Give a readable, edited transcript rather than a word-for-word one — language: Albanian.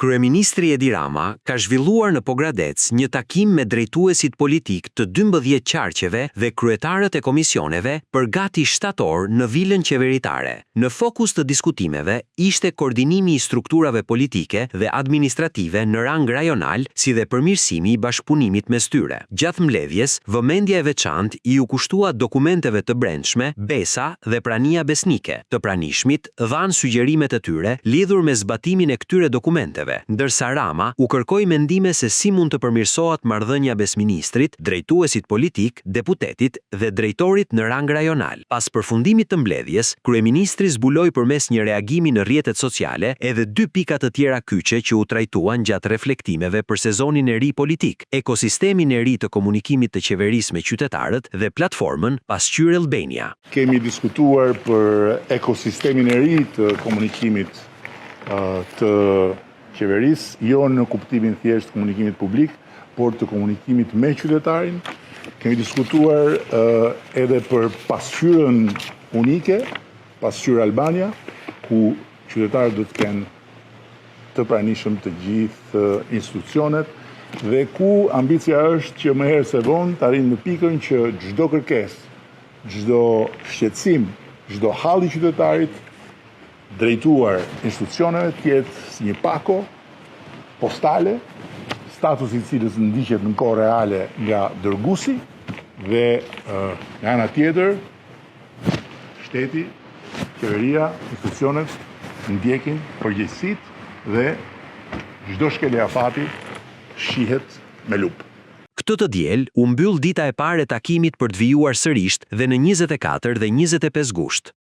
Kryeministri Edi Rama ka zhvilluar në Pogradec një takim me drejtuesit politik të 12 qarqeve dhe kryetarët e komisioneve për gati shtator në vilën qeveritare. Në fokus të diskutimeve ishte koordinimi i strukturave politike dhe administrative në rang rajonal, si dhe përmirësimi i bashkëpunimit mes tyre. Gjatë mbledhjes, vëmendja e veçantë i u kushtua dokumenteve të brendshme, besa dhe prania besnike. Të pranishmit dhanë sugjerimet e tyre lidhur me zbatimin e këtyre dokumenteve, ndërsa Rama u kërkoi mendime se si mund të përmirësohet marrëdhënia mes ministrit, drejtuesit politik, deputetit dhe drejtorit në rang rajonal. Pas përfundimit të mbledhjes, kryeministri zbuloi përmes një reagimi në rrjetet sociale edhe 2 pika të tjera kyçe që u trajtuan gjatë reflektimeve për sezonin e ri politik, ekosistemin e ri të komunikimit të qeverisë me qytetarët dhe platformën Pasqyrë Albania. Kemi diskutuar për ekosistemin e ri të komunikimit të qeverisë, jo në kuptimin thjesht komunikimit publik, por të komunikimit me qytetarin. Kemi diskutuar edhe për pasqyrën unike, Pasqyrë Albania, ku qytetarët do të kenë të pranishëm të gjithë institucionet dhe ku ambicia është që më herë se vonë të arrijmë në pikën që çdo kërkesë, çdo shqetësim, çdo halli i qytetarit drejtuar institucioneve tjetë si një pako postale, status i cilës ndiqet në kohë reale nga dërguesi dhe nga ana tjetër shteti, qeveria, institucionet ndjekin përgjegjësitë dhe çdo shkelje afati shihet me lupë. Këtë të diel u mbyll dita e parë e takimit për të vijuar sërish dhe në 24 dhe 25 gusht.